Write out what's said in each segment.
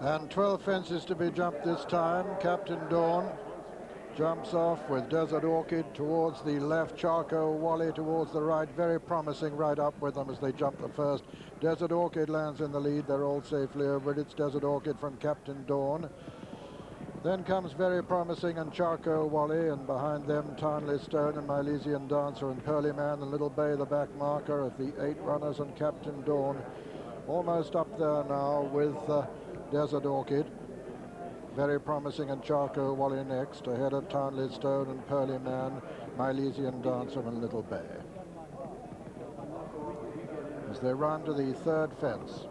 And 12 fences to be jumped this time. Captain Dawn jumps off with Desert Orchid towards the left, Charcoal Wally towards the right. Very promising right up with them as they jump the first. Desert Orchid lands in the lead. They're all safely over it. It's Desert Orchid from Captain Dawn. Then comes Very Promising and Charcoal Wally, and behind them Tarnley Stone and Milesian Dancer and Pearlyman and Little Bay, the back marker of the 8 runners, and Captain Dawn almost up there now with Desert Orchid. Very Promising and Charcoal Wally next, ahead of Tarnley Stone and Pearlyman, Milesian Dancer and Little Bay. As they run to the 3rd fence,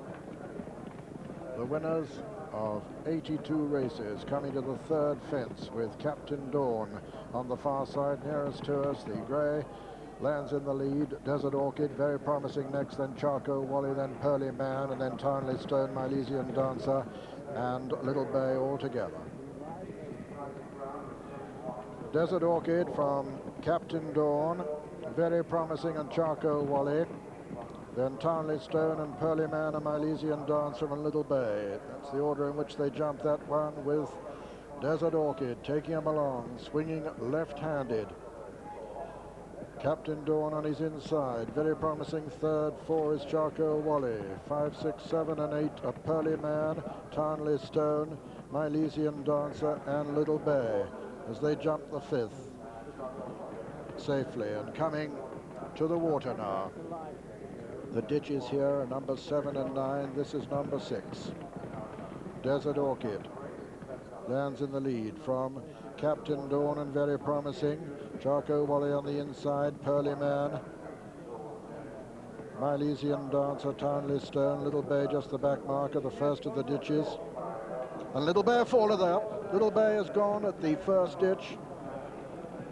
the winners of 82 races coming to the 3rd fence with Captain Dawn on the far side nearest to us. The grey lands in the lead. Desert Orchid, Very Promising next, then Charcoal Wally, then Pearlyman, and then Tarnley Stone, Milesian Dancer and Little Bay all together. Desert Orchid from Captain Dawn, Very Promising and Charcoal Wally, then Tarnley Stone and Pearlyman and Milesian Dancer and Little Bay. That's the order in which they jump that one, with Desert Orchid taking him along, swinging left-handed. Captain Dawn on his inside. Very Promising 3rd, 4 is Charcoal Wally. 5, 6, 7 and 8 are Pearlyman, Tarnley Stone, Milesian Dancer and Little Bay as they jump the 5th safely. And coming to the water now. The ditches here are number 7 and 9. This is number 6. Desert Orchid lands in the lead from Captain Dawn and Very Promising. Charcoal Wally on the inside. Pearlyman, Milesian Dancer, Tarnley Stone, Little Bay just the back marker, the first of the ditches. And Little Bay followed up. Little Bay has gone at the first ditch.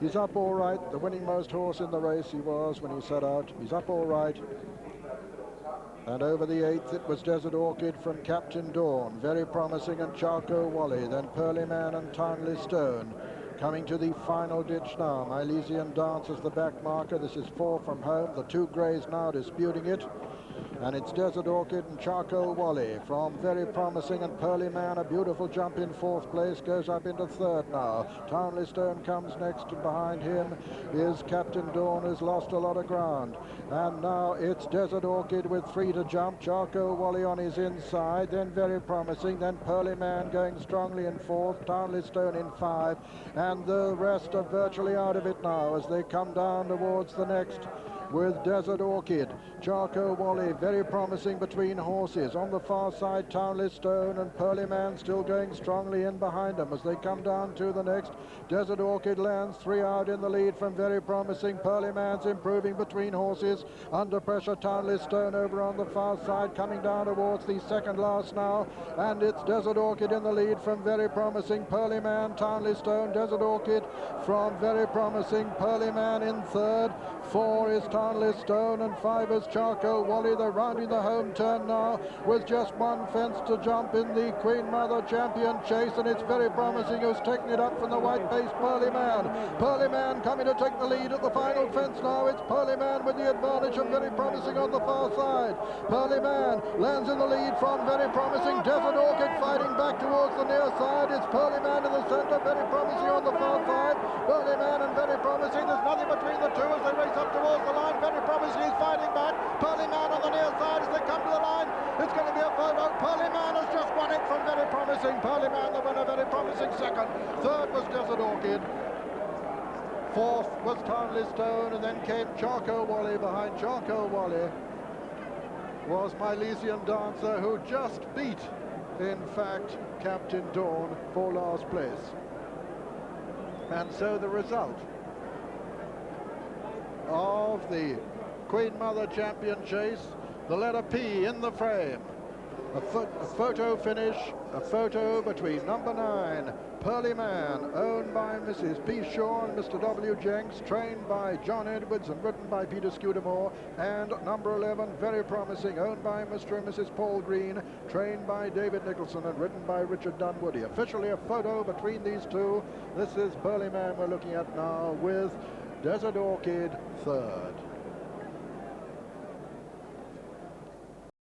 He's up all right. The winning most horse in the race he was when he set out. He's up all right. And over the 8th, it was Desert Orchid from Captain Dawn, Very Promising and Charcoal Wally, then Pearlyman and Tarnley Stone. Coming to the final ditch now, Milesian Dance is the back marker. This is 4 from home. The 2 greys now disputing it. And it's Desert Orchid and Charcoal Wally from Very Promising and Pearlyman. A beautiful jump in 4th place, goes up into 3rd now. Tarnley Stone comes next, and behind him is Captain Dawn, who's lost a lot of ground. And now it's Desert Orchid with 3 to jump. Charcoal Wally on his inside, then Very Promising, then Pearlyman going strongly in 4th, Tarnley Stone in 5, and the rest are virtually out of it now as they come down towards the next, with Desert Orchid, Charcoal Wally, Very Promising between horses. On the far side, Tarnley Stone and Pearlyman still going strongly in behind them as they come down to the next. Desert Orchid lands 3 out in the lead from Very Promising. Pearlyman's improving between horses. Under pressure, Tarnley Stone over on the far side, coming down towards the second last now. And it's Desert Orchid in the lead from Very Promising. Pearlyman, Tarnley Stone, Desert Orchid from Very Promising. Pearlyman in 3rd. 4 is Tarnley Stone and 5 is Charcoal Wally. They're rounding the home turn now with just 1 fence to jump in the Queen Mother Champion chase, and it's Very Promising who's taking it up from the white-faced Pearlyman. Pearlyman coming to take the lead at the final fence now. It's Pearlyman with the advantage of Very Promising on the far side. Pearlyman lands in the lead from Very Promising. Desert Orchid fighting back towards the near side. It's Pearlyman in the centre, Very Promising on the far side. Pearlyman and Very Promising. There's nothing between the two as they race up towards the line. Very Promising is fighting back. Pearlyman on the near side as they come to the line. It's going to be a photo. Pearlyman has just won it from Very Promising. Pearlyman the winner, Very Promising 2nd. 3rd was Desert Orchid. 4th was Tarnley Stone, and then came Charcoal Wally. Behind Charcoal Wally was Milesian Dancer, who just beat, in fact, Captain Dawn for last place. And so the result of the Queen Mother Champion chase, the letter P in the frame. A photo finish, a photo between number 9, Pearlyman, owned by Mrs. P. Shaw and Mr. W. Jenks, trained by John Edwards and written by Peter Scudamore, and number 11, Very Promising, owned by Mr. and Mrs. Paul Green, trained by David Nicholson and written by Richard Dunwoody. Officially a photo between these two. This is Pearlyman we're looking at now with Desert Orchid 3rd.